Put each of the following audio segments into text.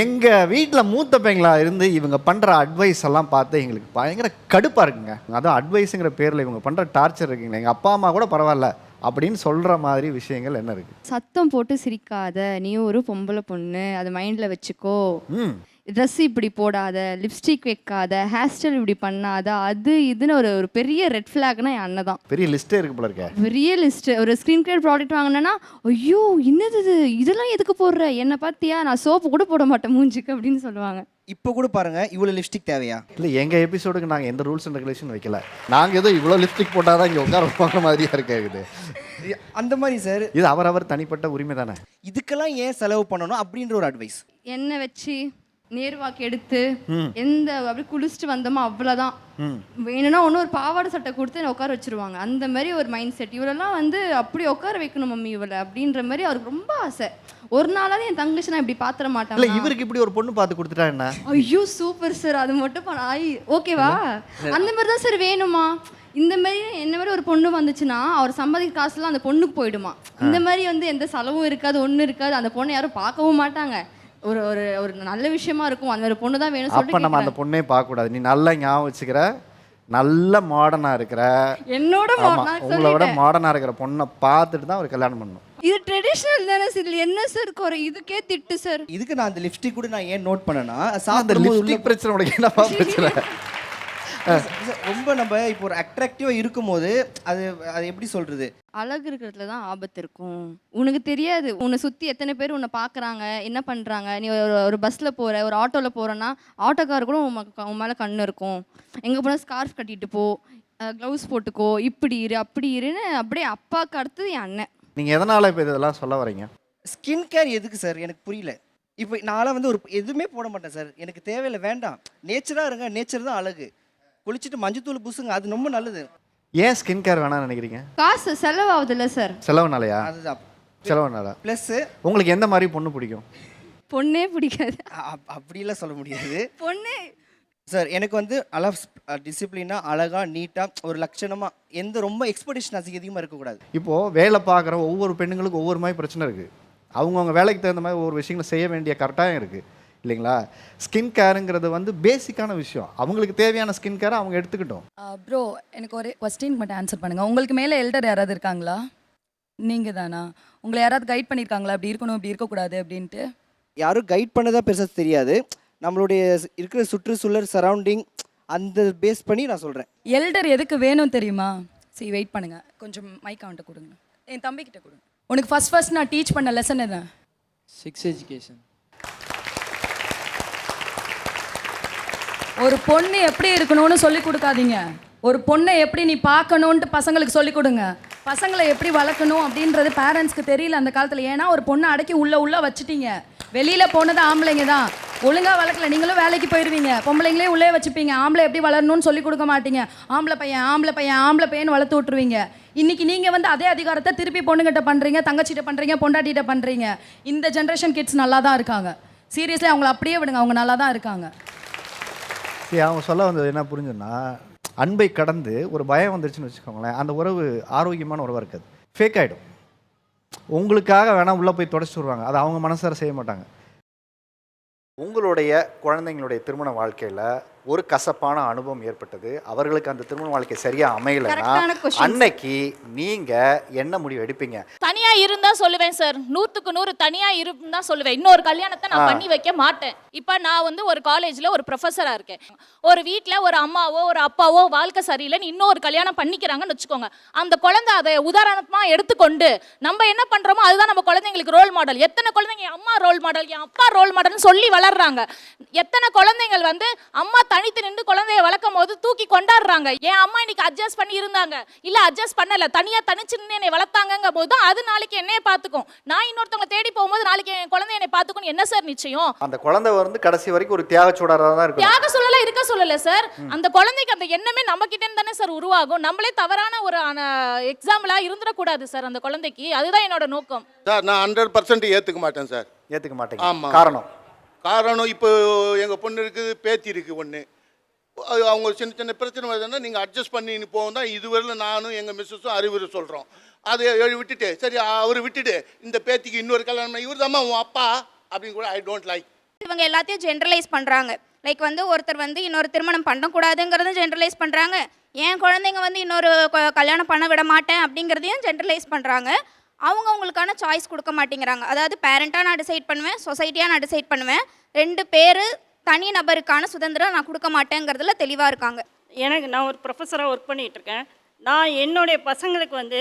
எங்கள் வீட்டில் மூத்த பையங்களா இருந்து இவங்க பண்ணுற அட்வைஸ் எல்லாம் பார்த்து எங்களுக்கு பயங்கர கடுப்பாக இருக்குங்க. அதுவும் அட்வைஸுங்கிற பேரில் இவங்க பண்ணுற டார்ச்சர் இருக்குங்களா, எங்கள் அப்பா அம்மா கூட பரவாயில்ல அப்படின்னு சொல்கிற மாதிரி விஷயங்கள் என்ன இருக்குது? சத்தம் போட்டு சிரிக்காத, நீ ஒரு பொம்பளை பொண்ணு, அதை மைண்டில் வச்சுக்கோ. ம் ட்ரெஸ் இப்படி போடாத, லிப்ஸ்டிக் வைக்காத, ஹேர் ஸ்டைல் இப்படி பண்ணாத, அது இதுன்னு ஒரு ஒரு பெரிய ரெட் ஃப்ளாக்னா என் அண்ணன் தான். பெரிய லிஸ்ட்டே இருக்கு போல இருக்க. பெரிய லிஸ்ட். ஒரு ஸ்க்ரீன் கேர் ப்ராடக்ட் வாங்கினேன்னா, ஐயோ என்னது இது, இதெல்லாம் எதுக்கு போடுற, என்னை பார்த்தியா, நான் சோப்பு கூட போட மாட்டேன் மூஞ்சிக்கு அப்படின்னு சொல்லுவாங்க. இப்போ கூட பாருங்க, இவ்வளோ லிப்ஸ்டிக் தேவையா? இல்லை, எங்கள் எபிசோடுக்கு நாங்கள் எந்த ரூல்ஸ் அண்ட் ரெகுலேஷன் வைக்கல. நாங்கள் ஏதோ இவ்வளோ லிப்ஸ்டிக் போட்டால் தான் இங்கே உட்கார வைப்பாங்க மாதிரியா இருக்காது. அந்த மாதிரி சார், இது அவரவர் தனிப்பட்ட உரிமை தானே. இதுக்கெல்லாம் ஏன் செலவு பண்ணணும் அப்படின்ற ஒரு அட்வைஸ். எண்ணெய் வச்சு நேர்வாக்கு எடுத்து எந்த அப்படி குளிச்சுட்டு வந்தோமோ அவ்வளோதான். வேணும்னா ஒன்று ஒரு பாவாடை சட்டை கொடுத்து என்னை உட்கார வச்சிருவாங்க. அந்த மாதிரி ஒரு மைண்ட் செட். இவரெல்லாம் வந்து அப்படி உட்கார வைக்கணும் மம்மி இவளை அப்படின்ற மாதிரி அவருக்கு ரொம்ப ஆசை. ஒரு நாளாவது என் தங்கச்சி நான் இப்படி பாத்திர மாட்டேன். இல்லை, இவருக்கு இப்படி ஒரு பொண்ணு பார்த்து கொடுத்துட்டா என்ன? ஐயோ சூப்பர் சார், அது மட்டும் ஓகேவா? அந்த மாதிரி தான் சார் வேணுமா? இந்த மாதிரி என்ன மாதிரி ஒரு பொண்ணு வந்துச்சுன்னா அவர் சம்பாதிக்க காசுலாம் அந்த பொண்ணுக்கு போயிடுமா. இந்த மாதிரி வந்து எந்த செலவும் இருக்காது, ஒன்றும் இருக்காது. அந்த பொண்ணை யாரும் பார்க்கவும் மாட்டாங்க. ஒரு ஒரு ஒரு நல்ல விஷயமா இருக்கும். அந்த ஒரு பொண்ணு தான் வேணும். அப்போ நம்ம அந்த பொண்ணே பார்க்கக்கூடாது. நீ நல்லா ஞாபகம் வச்சுக்கிற, நல்ல மாடர்னாக இருக்கிற, என்னோட உங்களோட மாடர்னாக இருக்கிற பொண்ணை பார்த்துட்டு தான் ஒரு கல்யாணம் பண்ணணும். இது ட்ரெடிஷனல் தானே சார். என்ன சார் குறை, இதுக்கே திட்டு சார். இதுக்கு நான் அந்த லிப்ஸ்டிக் கூட நான் ஏன் நோட் பண்ணேன்னா, அந்த லிப்ஸ்டிக் பிரச்சனை உனக்கு என்னப்பா பிரச்சனை? ரொம்ப நம்ம இப்போ ஒரு அட்ராக்டிவாக இருக்கும்போது அது அது எப்படி சொல்கிறது, அழகு இருக்கிறதுல தான் ஆபத்து இருக்கும். உனக்கு தெரியாது உன்னை சுற்றி எத்தனை பேர் உன்னை பார்க்குறாங்க, என்ன பண்ணுறாங்க. நீ ஒரு பஸ்ஸில் போகிற, ஒரு ஆட்டோவில் போகிறேன்னா ஆட்டோக்கார் கூட உன் மேலே கண்ணு இருக்கும். எங்கே போனால் ஸ்கார்ஃப் கட்டிட்டு போ, க்ளவுஸ் போட்டுக்கோ, இப்படி இரு அப்படி இருன்னு அப்படியே அப்பாவுக்கு அடுத்தது என் அண்ணன். நீங்கள் எதனால் இப்போ இதெல்லாம் சொல்ல வரீங்க? ஸ்கின் கேர் எதுக்கு சார் எனக்கு புரியல. இப்போ நான்லாம் வந்து ஒரு எதுவுமே போட மாட்டேன் சார், எனக்கு தேவையில்லை, வேண்டாம். நேச்சராக இருங்க, நேச்சர் தான் அழகு. குளிச்சுட்டு மஞ்சத்தூள் பூசுங்க, அது ரொம்ப நல்லது. ஏன் ஸ்கின் கேர் வேணாம்னு நினைக்கிறீங்க? காசு செலவாகுதுல்ல சார். செலவுனாலயா? அதுதான் செலவுனால. ப்ளஸ்ஸு உங்களுக்கு எந்த மாதிரி பொண்ணு பிடிக்கும்? பொண்ணே பிடிக்காது. அப்படிலாம் சொல்ல முடியாது பொண்ணே சார். எனக்கு வந்து டிசிப்ளினாக, அழகாக, நீட்டாக, ஒரு லட்சணமாக, எந்த ரொம்ப எக்ஸ்பெக்டேஷன் அதிகமாக இருக்கக்கூடாது. இப்போது வேலை பார்க்குற ஒவ்வொரு பெண்ணுங்களுக்கும் ஒவ்வொரு மாதிரி பிரச்சனை இருக்குது. அவங்கவுங்க வேலைக்கு தகுந்த மாதிரி ஒவ்வொரு விஷயங்களை செய்ய வேண்டிய கரெக்டாக இருக்குது இல்லைங்களா? ஸ்கின் கேருங்கிறது வந்து பேசிக்கான விஷயம். அவங்களுக்கு தேவையான ஸ்கின் கேரை அவங்க எடுத்துக்கிட்டோம். ப்ரோ, எனக்கு ஒரு கொஸ்டின் மட்டும் ஆன்சர் பண்ணுங்கள். உங்களுக்கு மேலே எல்டர் யாராவது இருக்காங்களா? நீங்கள் தானா? உங்களை யாராவது கைட் பண்ணியிருக்காங்களா அப்படி இருக்கணும் இப்படி இருக்கக்கூடாது அப்படின்ட்டு? யாரும் கைட் பண்ணதாக பெருசாக தெரியாது. நம்மளுடைய இருக்கிற சுற்றுச்சூழல் சரௌண்டிங் அந்த பேஸ் பண்ணி நான் சொல்கிறேன். எல்டர் எதுக்கு வேணும் தெரியுமா? சரி வெயிட் பண்ணுங்கள், கொஞ்சம் மைக் அவன்கிட்ட கொடுங்க, என் தம்பிக்கிட்ட கொடுங்க. உனக்கு ஃபர்ஸ்ட் நான் டீச் பண்ண லெசன் என்ன? Sex education. ஒரு பொண்ணு எப்படி இருக்கணும்னு சொல்லி கொடுக்காதீங்க. ஒரு பொண்ணை எப்படி நீ பார்க்கணுன்ட்டு பசங்களுக்கு சொல்லி கொடுங்க. பசங்களை எப்படி வளர்க்கணும் அப்படின்றது பேரண்ட்ஸ்க்கு தெரியல அந்த காலத்தில். ஏன்னா ஒரு பொண்ணை அடக்கி உள்ளே வச்சுட்டீங்க. வெளியில் போனது ஆம்பளைங்க தான். ஒழுங்காக வளர்க்கல, நீங்களும் வேலைக்கு போயிடுவீங்க. பொம்பளைங்களே உள்ளே வச்சுப்பீங்க. ஆம்பளை எப்படி வளரணும்னு சொல்லி கொடுக்க மாட்டீங்க. ஆம்பளை பையன் வளர்த்து விட்ருவீங்க. இன்றைக்கி நீங்கள் வந்து அதே அதிகாரத்தை திருப்பி பொண்ணுகிட்ட பண்ணுறீங்க, தங்கச்சிட்ட பண்ணுறீங்க, பொண்டாட்டிகிட்ட பண்ணுறீங்க. இந்த ஜென்ரேஷன் கிட்ஸ் நல்லா தான் இருக்காங்க. சீரியஸ்லி அவங்கள அப்படியே விடுங்க, அவங்க நல்லா தான் இருக்காங்க. சரி, அவங்க சொல்ல வந்தது என்ன புரிஞ்சுன்னா, அன்பை கடந்து ஒரு பயம் வந்துருச்சுன்னு வச்சுக்கோங்களேன், அந்த உறவு ஆரோக்கியமான உறவாக இருக்காது, ஃபேக் ஆகிடும். உங்களுக்காக வேணால் உள்ளே போய் தொடச்சி விடுவாங்க, அதை அவங்க மனசார செய்ய மாட்டாங்க. உங்களுடைய குழந்தைங்களுடைய திருமண வாழ்க்கையில் ஒரு கசப்பான அனுபவம் ஏற்பட்டது, அவர்களுக்கு அந்த திருமண வாழ்க்கை சரியாக அமையலைன்னா அன்னைக்கு நீங்கள் என்ன முடிவு எடுப்பீங்க? தனியாக இருந்தா சொல்லுவேன் சார், 100க்கு 100 தனியாக இருந்தா சொல்லுவேன். இன்னொரு கல்யாணத்தை நான் பண்ணி வைக்க மாட்டேன். இப்போ நான் வந்து ஒரு காலேஜில் ஒரு ப்ரொஃபஸராக இருக்கேன். ஒரு வீட்டில் ஒரு அம்மாவோ ஒரு அப்பாவோ வாழ்க்கை சரியில்லைன்னு இன்னொரு கல்யாணம் பண்ணிக்கிறாங்கன்னு வச்சுக்கோங்க. அந்த குழந்தை அதை உதாரணமாக எடுத்துக்கொண்டு நம்ம என்ன பண்ணுறோமோ அதுதான் நம்ம குழந்தைங்களுக்கு ரோல் மாடல். எத்தனை குழந்தைங்க என் அம்மா ரோல் மாடல், என் அப்பா ரோல் மாடல்னு சொல்லி வளர்றாங்க. எத்தனை குழந்தைகள் வந்து அம்மா தனித்து நின்று குழந்தைய வளர்க்கும் போது தூக்கி கொண்டாடுறாங்க. என் அம்மா இன்னைக்கு அட்ஜஸ்ட் பண்ணி இருந்தாங்க, இல்ல அட்ஜஸ்ட் பண்ணல, தனியா தனிச்சு நின்று என்னை வளர்த்தாங்க போது அது நாளைக்கு என்னைய பார்த்துக்கும். நான் இன்னொருத்தவங்க தேடி போகும்போது நாளைக்கு என் குழந்தை என்னை பார்த்துக்கும். என்ன சார் நிச்சயம்? அந்த குழந்தை வந்து கடைசி வரைக்கும் ஒரு தியாக சூடரா தான் இருக்கும். தியாக சூழலா இருக்க சொல்லல சார். அந்த குழந்தைக்கு அந்த எண்ணமே நம்ம கிட்ட இருந்து தானே சார் உருவாகும். நம்மளே தவறான ஒரு எக்ஸாம்பிளா இருந்துடக்கூடாது சார் அந்த குழந்தைக்கு. அதுதான் என்னோட நோக்கம் சார். நான் 100% ஏத்துக்க மாட்டேன் சார். ஏத்துக்க மாட்டேன். காரணம் இப்போ எங்கள் பொண்ணு இருக்குது, பேத்தி இருக்குது ஒன்று. அவங்க சின்ன சின்ன பிரச்சனை வருதுன்னா நீங்கள் அட்ஜஸ்ட் பண்ணி போகும் தான் இதுவரையில் நானும் எங்கள் மிஸ்ஸஸும் அறிவுரை சொல்கிறோம். அதை விட்டுட்டு சரி அவர் விட்டுட்டு இந்த பேத்திக்கு இன்னொரு கல்யாணம் இவர் தான் உன் அப்பா அப்படின்னு கூட ஐ டோன்ட் லைக். இவங்க எல்லாத்தையும் ஜென்ரலைஸ் பண்ணுறாங்க. லைக் வந்து ஒருத்தர் வந்து இன்னொரு திருமணம் பண்ணக்கூடாதுங்கிறதும் ஜென்ரலைஸ் பண்ணுறாங்க. என் குழந்தைங்க வந்து இன்னொரு கல்யாணம் பண்ண விட மாட்டேன் அப்படிங்கிறதையும் ஜென்ரலைஸ் பண்ணுறாங்க. அவங்களுக்கான சாய்ஸ் கொடுக்க மாட்டேங்கிறாங்க. அதாவது பேரண்ட்டாக நான் டிசைட் பண்ணுவேன், சொசைட்டியாக நான் டிசைட் பண்ணுவேன், 2 பேர் தனி நபருக்கான சுதந்திரம் நான் கொடுக்க மாட்டேங்கிறதுல தெளிவாக இருக்காங்க. நான் ஒரு ப்ரொஃபஸராக ஒர்க் பண்ணிகிட்ருக்கேன். நான் என்னுடைய பசங்களுக்கு வந்து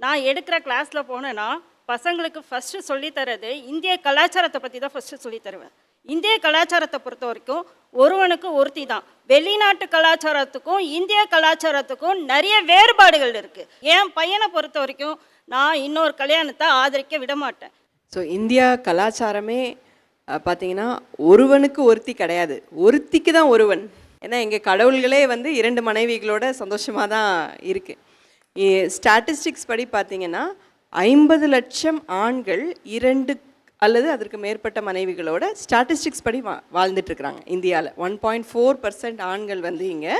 நான் எடுக்கிற கிளாஸில் போனேன்னா பசங்களுக்கு ஃபஸ்ட்டு சொல்லித்தரது இந்திய கலாச்சாரத்தை பற்றி தான் ஃபஸ்ட்டு சொல்லித்தருவேன். இந்திய கலாச்சாரத்தை பொறுத்த வரைக்கும் ஒருவனுக்கு ஒருத்தி தான். வெளிநாட்டு கலாச்சாரத்துக்கும் இந்திய கலாச்சாரத்துக்கும் நிறைய வேறுபாடுகள் இருக்குது. என் பையனை பொறுத்த வரைக்கும் நான் இன்னொரு கல்யாணத்தை ஆதரிக்க விட மாட்டேன். ஸோ இந்தியா கலாச்சாரமே பார்த்தீங்கன்னா ஒருவனுக்கு ஒருத்தி கிடையாது, ஒருத்திக்கு தான் ஒருவன். ஏன்னா எங்கள் கடவுள்களே வந்து 2 மனைவிகளோட சந்தோஷமாக தான் இருக்குது. ஸ்டாட்டிஸ்டிக்ஸ் படி பார்த்தீங்கன்னா 50 லட்சம் ஆண்கள் 2 அல்லது அதற்கு மேற்பட்ட மனைவிகளோட ஸ்டாட்டிஸ்டிக்ஸ் படி வாழ்ந்துட்டுருக்குறாங்க இந்தியாவில். 1.4% ஆண்கள் வந்து இங்கே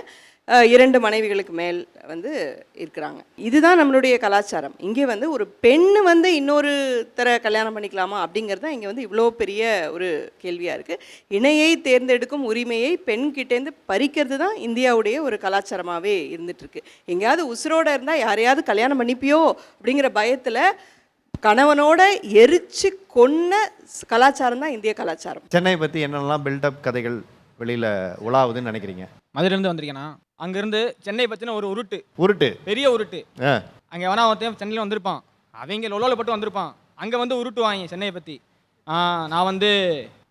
2 மனைவிகளுக்கு மேல் வந்து இருக்கிறாங்க. இதுதான் நம்மளுடைய கலாச்சாரம். இங்கே வந்து ஒரு பெண்ணு வந்து இன்னொரு கல்யாணம் பண்ணிக்கலாமா அப்படிங்கிறது தான் இங்கே வந்து இவ்வளோ பெரிய ஒரு கேள்வியாக இருக்குது. இணையை தேர்ந்தெடுக்கும் உரிமையை பெண்கிட்டேருந்து பறிக்கிறது தான் இந்தியாவுடைய ஒரு கலாச்சாரமாகவே இருந்துகிட்ருக்கு. எங்கேயாவது உசுரோடு இருந்தால் யாரையாவது கல்யாணம் பண்ணிப்பியோ அப்படிங்கிற பயத்தில் கணவனோட எரிச்சு கொன்ன கலாச்சாரம் தான் இந்திய கலாச்சாரம். சென்னை பற்றி என்னென்னலாம் பில்டப் கதைகள் வெளியில் உலாவுதுன்னு நினைக்கிறீங்க? மதுரையிலேருந்து வந்திருக்கேனா, அங்கேருந்து சென்னை பற்றின ஒரு உருட்டு பெரிய உருட்டு. அங்கே வேணா ஒருத்தன் சென்னையில் வந்திருப்பான், அவங்க லொலோவில் பட்டு வந்திருப்பான், அங்கே வந்து உருட்டுவாங்க சென்னையை பற்றி. நான் வந்து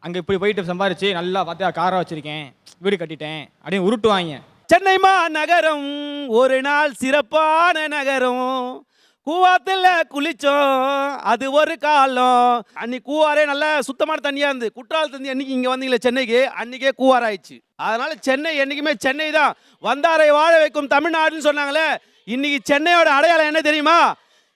அங்கே இப்படி போயிட்டு சம்பாரிச்சு நல்லா பார்த்து காரை வச்சுருக்கேன், வீடு கட்டிட்டேன் அப்படின்னு உருட்டுவாங்க. சென்னை மாநகரம் ஒரு நாள் சிறப்பான நகரம், கூவாத்தில் குளிச்சோம் அது ஒரு காலம். அன்னைக்கு கூவாரே நல்லா சுத்தமான தண்ணியாக இருந்து குற்றால தண்ணி அன்னைக்கு இங்கே வந்தீங்களே சென்னைக்கு, அன்றைக்கே கூவாராயிடுச்சு. அதனால சென்னை என்றைக்குமே சென்னை தான். வந்தாரை வாழ வைக்கும் தமிழ்நாடுன்னு சொன்னாங்களே, இன்னைக்கு சென்னையோட அடையாளம் என்ன தெரியுமா?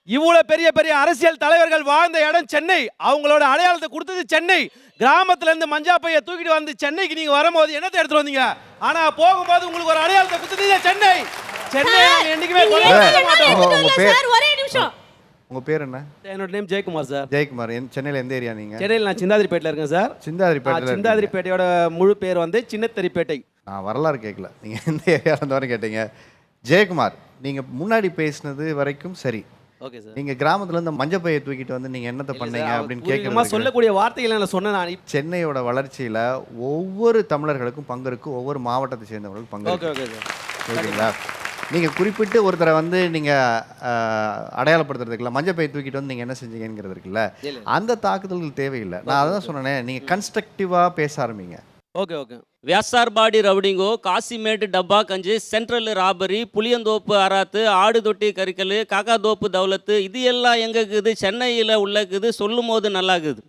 இவ்வளோ பெரிய பெரிய அரசியல் தலைவர்கள் வாழ்ந்த இடம் சென்னை, அவங்களோட அடையாளத்தை கொடுத்தது சென்னை. கிராமத்துலேருந்து மஞ்சா பையை தூக்கிட்டு வந்து சென்னைக்கு நீங்கள் வரும்போது என்னத்தை எடுத்துகிட்டு வந்தீங்க, ஆனால் போகும்போது உங்களுக்கு ஒரு அடையாளத்தை கொடுத்தது சென்னை. சென்னை என்னைக்குமே உங்க பேர் என்ன? என்னோட நேம் ஜெயக்குமார் சார். ஜெயக்குமார். சென்னையில் எந்த ஏரியா நீங்கள்? சென்னையில் நான் சிந்தாதிரிப்பேட்டில் இருக்கேன் சார். சிந்தாதிரிப்பேட்டையோட முழு பேர் வந்து சின்னத்தரிப்பேட்டை. நான் வரலாறு கேட்கல, நீங்கள் எந்த ஏரியாவில் இருந்தவரை கேட்டீங்க. ஜெயக்குமார், நீங்கள் முன்னாடி பேசினது வரைக்கும் சரி. Okay sir. நீங்கள் கிராமத்துலேருந்து மஞ்சள் பையை தூக்கிட்டு வந்து நீங்கள் என்னத்தை பண்ணீங்க அப்படின்னு கேட்குறேன். சொல்லக்கூடிய வார்த்தைகளை நான் சொன்னேன். நான் சென்னையோட வளர்ச்சியில் ஒவ்வொரு தமிழர்களுக்கும் பங்கு இருக்குது, ஒவ்வொரு மாவட்டத்தை சேர்ந்தவர்களுக்கும் பங்கு ஓகே இருக்கு. Okay sir. ஓகேங்களா? நீங்கள் குறிப்பிட்டு ஒருத்தரை வந்து நீங்கள் அடையாளப்படுத்துறதுக்குல மஞ்சள் பை தூக்கிட்டு வந்து நீங்கள் என்ன செஞ்சீங்கிறது இருக்குல்ல, அந்த தாக்குதல்கள் தேவையில்லை. நான் அதான் சொன்னேன், நீங்கள் கன்ஸ்ட்ரக்டிவாக பேச ஆரம்பிங்க. Okay okay. ವ್ಯಾಸಾರ್ಬಾಡಿ ರೌಡಿಂಗು, ಕಾಸಿಮೇಡ್ ಡಬ್ಬಾ ಕಂಜಿ, ಸೆಂಟ್ರಲ್ ರಾಬರಿ, புளியந்தோப்பு அராத்து, ஆடு தொட்டி கறிக்கல், காக்காதோப்பு தௌலத்து, இது எல்லாம் எங்கே இருக்குது? சென்னையில் உள்ளக்குது. சொல்லும் போது நல்லா இருக்குது,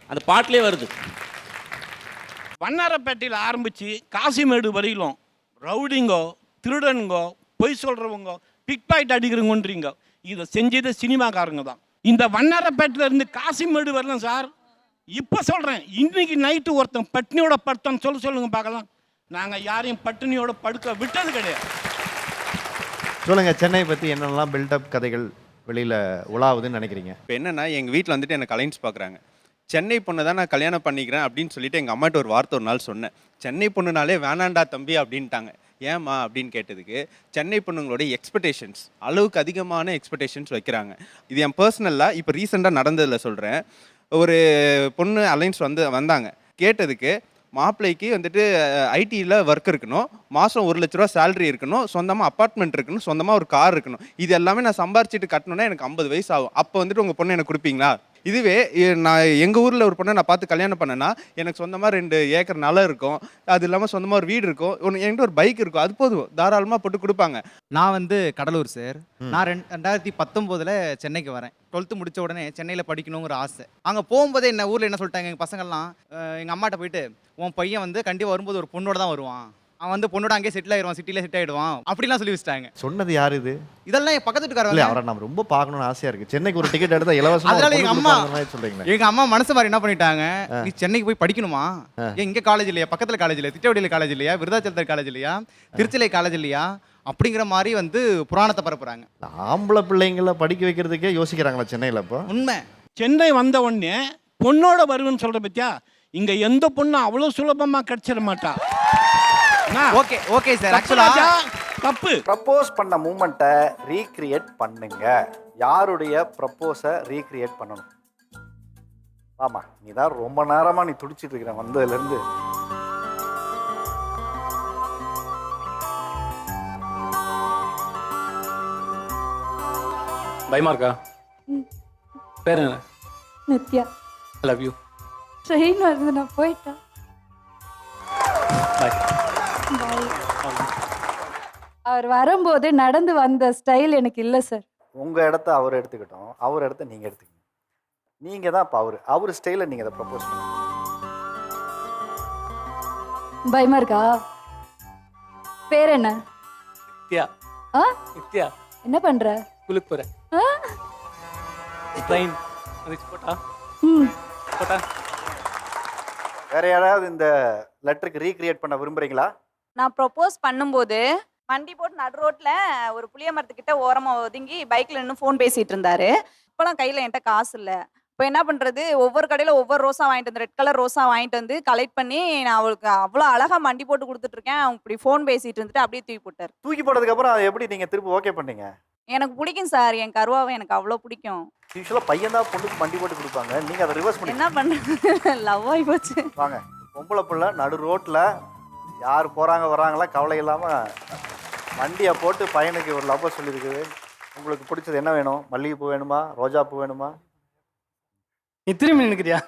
அந்த பாட்டிலே வருது. வண்ணாரப்பேட்டையில் ஆரம்பித்து காசிமேடு வரையிலும் ரவுடிங்கோ, திருடனுங்கோ, பொய் சொல்கிறவங்க, பிக் பாக்கெட் அடிக்கிறவங்கன்றீங்க. இதை செஞ்சது சினிமாக்காரங்க தான். இந்த வண்ணாரப்பேட்டையில் இருந்து காசிமேடு வரலாம் சார். இப்போ சொல்கிறேன், இன்னைக்கு நைட்டு ஒருத்தன் பட்னியோட படுத்தான்னு சொல்லுங்க பார்க்கலாம். நாங்கள் யாரையும் பட்டினியோட படுக்க விட்டது கிடையாது. சொல்லுங்கள், சென்னை பற்றி என்னென்னலாம் பில்டப் கதைகள் வெளியில் உலாவுதுன்னு நினைக்கிறீங்க? இப்போ என்னென்னா, எங்கள் வீட்டில் வந்துட்டு என்னை அலைன்ஸ் பார்க்குறாங்க. சென்னை பொண்ணை தான் நான் கல்யாணம் பண்ணிக்கிறேன் அப்படின்னு சொல்லிட்டு எங்கள் அம்மாட்ட ஒரு வார்த்தை ஒரு நாள் சொன்னேன். சென்னை பொண்ணுனாலே வேணாண்டா தம்பி அப்படின்ட்டாங்க. ஏம்மா அப்படின்னு கேட்டதுக்கு, சென்னை பொண்ணுங்களோட எக்ஸ்பெக்டேஷன்ஸ் அளவுக்கு அதிகமான எக்ஸ்பெக்டேஷன்ஸ் வைக்கிறாங்க. இது என் பர்சனலாக இப்போ ரீசெண்டாக நடந்ததில் சொல்கிறேன். ஒரு பொண்ணு அலைன்ஸ் வந்தாங்க. கேட்டதுக்கு, மாப்பிள்ளைக்கு வந்துட்டு ஐடியில் ஒர்க் இருக்கணும், மாதம் 1 லட்ச ரூபா சேலரி இருக்கணும், சொந்தமாக அப்பார்ட்மெண்ட் இருக்கணும், சொந்தமாக ஒரு கார் இருக்கணும். இது எல்லாமே நான் சம்பாரிச்சிட்டு கட்டணுன்னா எனக்கு 50 வயசு ஆகும். அப்போ வந்துட்டு உங்கள் பொண்ணு எனக்கு கொடுப்பீங்களா? இதுவே நான் எங்கள் ஊரில் ஒரு பொண்ணை நான் பார்த்து கல்யாணம் பண்ணேன்னா எனக்கு சொந்தமாக 2 ஏக்கர் நிலம் இருக்கும், அது இல்லாமல் சொந்தமாக ஒரு வீடு இருக்கும், என்கிட்ட ஒரு பைக் இருக்கும், அது போதும், தாராளமாக போட்டு கொடுப்பாங்க. நான் வந்து கடலூர் சார். நான் 2019 சென்னைக்கு வரேன். 12th முடித்த உடனே சென்னையில் படிக்கணுங்கிற ஆசை. அங்கே போகும்போதே என்ன ஊரில் என்ன சொல்லிட்டாங்க எங்கள் பசங்கள்லாம், எங்கள் அம்மாட்ட போயிட்டு, உன் பையன் வந்து கண்டிப்பாக வரும்போது ஒரு பொண்ணோட தான் வருவான், அவன் வந்து பொண்ணோட அங்கேயே செட்டில் ஆயிடுவான், சிட்டியில் செட் ஆகிடுவான் அப்படிலாம் சொல்லி வச்சுட்டாங்க. சொன்னது யார் இது? இதெல்லாம் என் பக்கத்து வீட்டுக்காரங்க. இல்லை, அவரை நம்ம ரொம்ப பார்க்கணும்னு ஆசையாக இருக்குது. சென்னைக்கு ஒரு டிக்கெட் எடுத்தால் இலவசமாக. அதனால சொல்கிறீங்க. எங்கள் அம்மா மனசு மாதிரி என்ன பண்ணிட்டாங்க, நீ சென்னைக்கு போய் படிக்கணுமா, இங்கே காலேஜ் இல்லையா, பக்கத்தில் காலேஜ் இல்லையா, திட்டவடியில் காலேஜ் இல்லையா, விருதாச்சலத்தில் காலேஜ் இல்லையா, திருச்சிலை காலேஜ் இல்லையா அப்படிங்கிற மாதிரி வந்து புராணத்தை பரப்புறாங்க. ஆம்பளை பிள்ளைங்களை படிக்க வைக்கிறதுக்கே யோசிக்கிறாங்களா சென்னையில்? இப்போ உண்மை. சென்னை வந்த உடனே பொண்ணோட வருவேன்னு சொல்கிற பற்றியா, இங்கே எந்த பொண்ணும் அவ்வளோ சுலபமாக கிடைச்சிட மாட்டா. Okay okay sir. தப்பு ராஜா, தப்பு. ப்ரப்போஸ் பண்ண மூமெண்ட்டை ரீக்ரியேட் பண்ணுங்க. யாருடைய ப்ரப்போஸை ரீக்ரியேட் பண்ணணும்? ஆமாம், நீ தான் ரொம்ப நேரமாக நீ துடிச்சிட்டு இருக்கிற வந்ததுலேருந்து. பயமா இருக்கா? பேர் என்ன? Nithya. I love you. Train வருது, நான் போயிட்டேன். பாய். அவர் வரும்போது நடந்து வந்த ஸ்டைல் எனக்கு இல்லை சார். உங்கள் இடத்த அவர் எடுத்துக்கிட்டோம், அவர் இடத்த நீங்கள் எடுத்துக்கணும். நீங்கள் தான் இப்போ அவர் ஸ்டைலில் நீங்கள் அதை ப்ரப்போஸ் பண்ணுங்க. பயமா இருக்கா? பேர் என்ன? நித்யா. ஆ? நித்யா. என்ன பண்ற? குளிக்க போகிறேன். ட்ரெயின் வந்துச்சு, போட்டா போட்டா. வேற யாராவது இந்த லெட்டருக்கு ரீக்ரியேட் பண்ண விரும்புறீங்களா? நான் ப்ரொப்போஸ் பண்ணும்போது வண்டி போட்டு நடு ரோட்டில் ஒரு புளிய மரத்துக்கிட்ட ஓரமாக ஒதுங்கி பைக்கில் இன்னும் ஃபோன் பேசிகிட்டு இருந்தார். இப்போலாம் கையில் என்கிட்ட காசு இல்லை. இப்போ என்ன பண்ணுறது, ஒவ்வொரு கடையில் ஒவ்வொரு ரோஸாக வாங்கிட்டு வந்து, ரெட் கலர் ரோஸாக வாங்கிட்டு வந்து கலெக்ட் பண்ணி நான் அவளுக்கு அவ்வளோ அழகாக வண்டி போட்டு கொடுத்துட்ருக்கேன். அவங்க இப்படி ஃபோன் பேசிகிட்டு இருந்துட்டு அப்படியே தூக்கி போட்டார். தூக்கி போட்டதுக்கப்புறம் அதை எப்படி நீங்கள் திருப்பி ஓகே பண்ணீங்க? எனக்கு பிடிக்கும் சார், என் கருவாவை எனக்கு அவ்வளோ பிடிக்கும். யூஸ்வலாக பையன் தான் பொண்ணுக்கு வண்டி போட்டு கொடுப்பாங்க, நீங்கள் அதை ரிவர்ஸ் பண்ணி என்ன பண்ணுறது, லவ் ஆகி போச்சு. வாங்க, பொம்பளை பிள்ளை நடு ரோட்டில் யார் போகிறாங்க வராங்களா கவலை இல்லாமல் வண்டியை போட்டு பையனுக்கு ஒரு லவ்வை சொல்லியிருக்குது. உங்களுக்கு பிடிச்சது என்ன வேணும்? மல்லிகைப்பூ வேணுமா, ரோஜா பூ வேணுமா? நீ திரும்பி நினைக்கிறியா?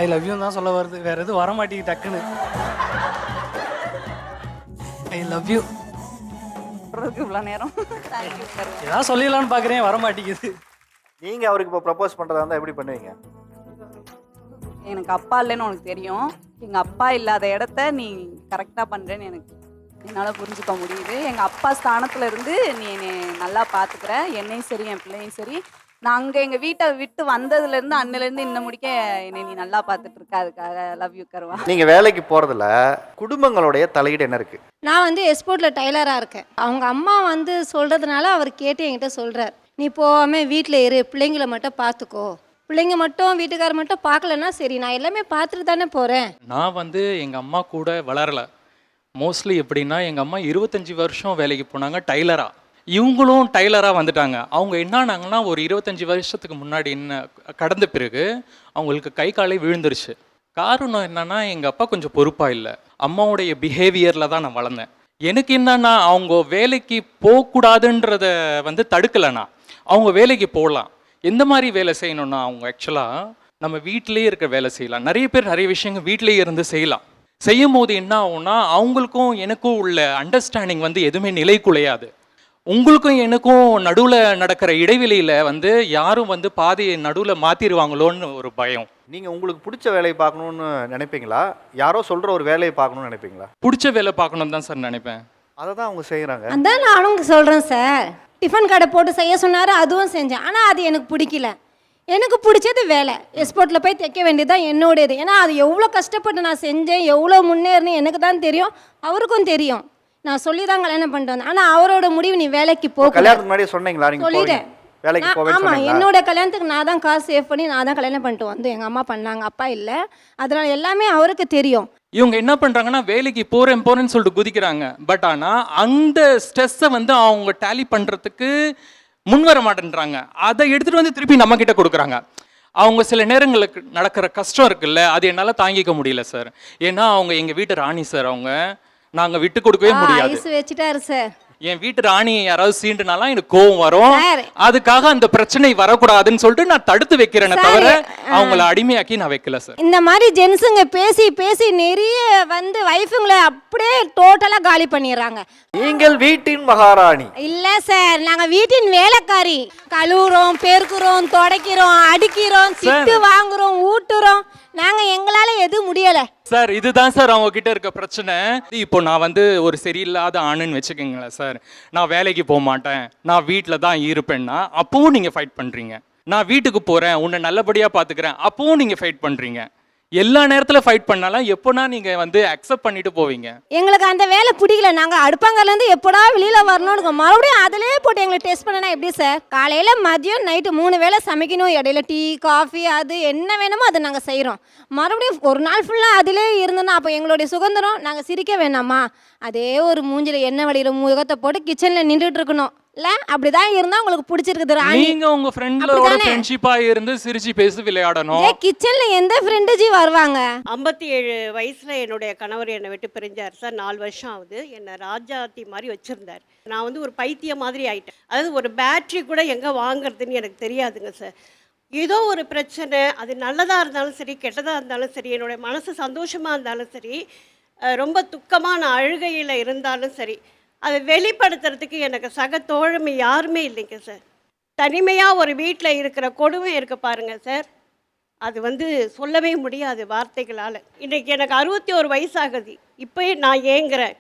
ஐ லவ் யூ தான் சொல்ல வருது, வேற எதுவும் வர மாட்டேங்குது டக்குன்னு. ஐ லவ் யூ இவ்வளோ நேரம் தேங்க்யூ சார். ஏதாவது சொல்லிடலான்னு பார்க்குறேன், வர மாட்டேங்குது. நீங்கள் அவருக்கு இப்போ ப்ரப்போஸ் பண்ணுறதா இருந்தால் எப்படி பண்ணுவீங்க? எனக்கு அப்பா இல்லைன்னு உனக்கு தெரியும். எங்கள் அப்பா இல்லாத இடத்த நீ கரெக்டாக பண்ணுறேன்னு என்னால் புரிஞ்சுக்க முடியுது. எங்கள் அப்பா ஸ்தானத்தில் இருந்து நீ என்னை நல்லா பார்த்துக்கிற, என்னையும் சரி என் பிள்ளையும் சரி. நான் அங்கே எங்கள் வீட்டை விட்டு வந்ததுலேருந்து அன்னிலேருந்து இன்னும் முடிக்க என்னை நீ நல்லா பார்த்துட்டு இருக்க, அதுக்காக லவ் யூ கருவா. நீங்கள் வேலைக்கு போகிறதுல குடும்பங்களுடைய தலையீடு என்ன இருக்குது? நான் வந்து எக்ஸ்போர்ட்டில் டைலராக இருக்கேன். அவங்க அம்மா வந்து சொல்கிறதுனால அவர் கேட்டு என்கிட்ட சொல்கிறார், நீ போகாமல் வீட்டில் இரு, பிள்ளைங்கள மட்டும் பார்த்துக்கோ. பிள்ளைங்க மட்டும் வீட்டுக்கார மட்டும் பார்க்கலன்னா சரி, நான் எல்லாமே பார்த்துட்டு தானே போகிறேன். நான் வந்து எங்கள் அம்மா கூட வளரலை. மோஸ்ட்லி எப்படின்னா, எங்கள் அம்மா 25 வருஷம் வேலைக்கு போனாங்க டைலராக. இவங்களும் டைலராக வந்துட்டாங்க. அவங்க என்னானாங்கன்னா, ஒரு 25 வருஷத்துக்கு முன்னாடி என்ன கடந்த பிறகு அவங்களுக்கு கை காலை விழுந்துருச்சு. காரணம் என்னன்னா, எங்கள் அப்பா கொஞ்சம் பொறுப்பாக இல்லை. அம்மாவுடைய பிஹேவியரில் தான் நான் வளர்ந்தேன். எனக்கு என்னன்னா, அவங்க வேலைக்கு போகக்கூடாதுன்றத வந்து தடுக்கலைண்ணா, அவங்க வேலைக்கு போகலாம். எந்த மாதிரி வேலை செய்யணும்னா, அவங்க ஆக்சுவலாக நம்ம வீட்டிலேயே இருக்க வேலை செய்யலாம். நிறைய பேர் நிறைய விஷயங்கள் வீட்டிலேயே இருந்து செய்யலாம். செய்யும் போது என்ன ஆகும்னா, அவங்களுக்கும் எனக்கும் உள்ள அண்டர்ஸ்டாண்டிங் வந்து எதுவுமே நிலை குலையாது. உங்களுக்கும் எனக்கும் நடுவில் நடக்கிற இடைவெளியில் வந்து யாரும் வந்து பாதியை நடுவில் மாற்றிடுவாங்களோன்னு ஒரு பயம். நீங்கள் உங்களுக்கு பிடிச்ச வேலையை பார்க்கணுன்னு நினைப்பீங்களா, யாரோ சொல்கிற ஒரு வேலையை பார்க்கணுன்னு நினைப்பீங்களா? பிடிச்ச வேலை பார்க்கணுன்னு தான் சார் நினைப்பேன். அதை தான் அவங்க செய்கிறாங்க. அதான் நானும் சொல்கிறேன் சார். டிஃபன் கடை போட்டு செய்ய சொன்னார், அதுவும் செஞ்சேன். ஆனால் அது எனக்கு பிடிக்கல. எனக்கு பிடிச்சது வேலை. எக்ஸ்போர்ட்டில் போய் தைக்க வேண்டியதுதான் என்னோடையது. ஏன்னா அது எவ்வளோ கஷ்டப்பட்டு நான் செஞ்சேன், எவ்வளோ முன்னேறினேன் எனக்கு தான் தெரியும், அவருக்கும் தெரியும். நான் சொல்லி தான் கல்யாணம் பண்ணிட்டு வந்தேன். ஆனால் அவரோட முடிவு நீ வேலைக்கு போக. கல்யாணத்துக்கு முன்னாடியே சொன்னீங்களா நீங்கள் சொல்லிட்டேன். வேலைக்கு போவேன்னு ஆமாம், சொன்னீங்களா? என்னோட கல்யாணத்துக்கு நான் தான் காசு சேவ் பண்ணி நான் தான் கல்யாணம் பண்ணிட்டு வந்தேன். எங்கள் அம்மா பண்ணாங்க, அப்பா இல்லை. அதனால் எல்லாமே அவருக்கு தெரியும். இவங்க என்ன பண்ணுறாங்கன்னா, வேலைக்கு போகிறேன்னு சொல்லிட்டு குதிக்கிறாங்க. பட் ஆனால் அந்த ஸ்ட்ரெஸ்ஸை வந்து அவங்க டேலி பண்ணுறதுக்கு முன் வர மாட்டேன்றாங்க. அதை எடுத்துகிட்டு வந்து திருப்பி நம்மக்கிட்ட கொடுக்குறாங்க. அவங்க சில நேரங்களுக்கு நடக்கிற கஷ்டம் இருக்குல்ல, அது என்னால் தாங்கிக்க முடியல சார். ஏன்னா அவங்க எங்கள் வீட்டு ராணி சார். அவங்க நாங்கள் விட்டு கொடுக்கவே முடியாது. ஐஸ் வச்சுட்டாரு சார். என் வீட்டு ராணியை யாராவது சீண்டுனாலாம் எனக்கு கோவம் வரும். அதுக்காக அந்த பிரச்சனை வரக்கூடாதுன்னு சொல்லிட்டு நான் தடுத்து வைக்கிறேனே தவிர அவங்கள அடிமையாக்கி நான் வைக்கல சார். இந்த மாதிரி ஜென்ஸுங்க பேசி பேசி நிறைய வந்து வைஃபுங்களை அப்படியே டோட்டலாக காலி பண்ணிடுறாங்க. நீங்கள் வீட்டின் மகாராணி இல்லை சார், நாங்கள் வீட்டின் வேலைக்காரி. கழுவுறோம், பெருக்குறோம், துடைக்கிறோம், அடிக்கிறோம், திட்டு வாங்குறோம், ஊட்டுறோம். நாங்கள் எங்களால் எதுவும் முடியலை சார். இதுதான் சார் அவங்க கிட்ட இருக்க பிரச்சனை. இப்போ நான் வந்து ஒரு சரியில்லாத ஆணுன்னு வச்சுக்கோங்களேன் சார். நான் வேலைக்கு போக மாட்டேன், நான் வீட்டில் தான் இருப்பேன்னா அப்பவும் நீங்கள் ஃபைட் பண்ணுறீங்க. நான் வீட்டுக்கு போகிறேன், உன்னை நல்லபடியாக பார்த்துக்கிறேன், அப்பவும் நீங்கள் ஃபைட் பண்ணுறீங்க. எல்லா நேரத்தில் ஃபைட் பண்ணாலும் எப்போனா நீங்கள் வந்து அக்செப்ட் பண்ணிட்டு போவீங்க? எங்களுக்கு அந்த வேலை பிடிக்கல. நாங்கள் அடுப்பாங்கலேருந்து எப்படா வெளியில் வரணும்னு மறுபடியும் அதிலே போட்டு எங்களை டெஸ்ட் பண்ணனா எப்படி சார்? காலையில் மதியம் நைட்டு 3 வேளை சமைக்கணும். இடையில டீ காஃபி அது என்ன வேணுமோ அதை நாங்கள் செய்கிறோம். மறுபடியும் ஒரு நாள் ஃபுல்லாக அதிலே இருந்தோன்னா அப்போ எங்களுடைய சுதந்திரம் நாங்கள் சிரிக்க வேணாமா? அதே ஒரு மூஞ்சில் எண்ணெய் வழியில் முகத்தை போட்டு கிச்சனில் நின்றுட்டு இருக்கணும் இல்லை? அப்படிதான் இருந்தால் உங்களுக்கு பிடிச்சிருக்குது. நீங்க உங்க ஃப்ரெண்ட்லோட ஃப்ரெண்ட்ஷிப்பா இருந்து சிரிச்சு பேசி விளையாடணும். கிச்சனில் எந்த ஃப்ரெண்டுஜி வருவாங்க? 57 வயசில் என்னுடைய கணவர் என்னை விட்டு பிரிஞ்சார் சார். 4 வருஷம் ஆகுது. என்னை ராஜாத்தி மாதிரி வச்சுருந்தார். நான் வந்து ஒரு பைத்தியம் மாதிரி ஆயிட்டேன். அதாவது ஒரு பேட்ரி கூட எங்கே வாங்குறதுன்னு எனக்கு தெரியாதுங்க சார். ஏதோ ஒரு பிரச்சனை, அது நல்லதாக இருந்தாலும் சரி கெட்டதாக இருந்தாலும் சரி, என்னுடைய மனசு சந்தோஷமாக இருந்தாலும் சரி, ரொம்ப துக்கமான அழுகையில் இருந்தாலும் சரி, அதை வெளிப்படுத்துறதுக்கு எனக்கு சக தோழமை யாருமே இல்லைங்க சார். தனிமையாக ஒரு வீட்டில் இருக்கிற கொடுமை இருக்க பாருங்க சார், அது வந்து சொல்லவே முடியாது வார்த்தைகளால். இன்றைக்கி எனக்கு 61 வயசாகுது. இப்போயே நான் ஏங்குறேன்.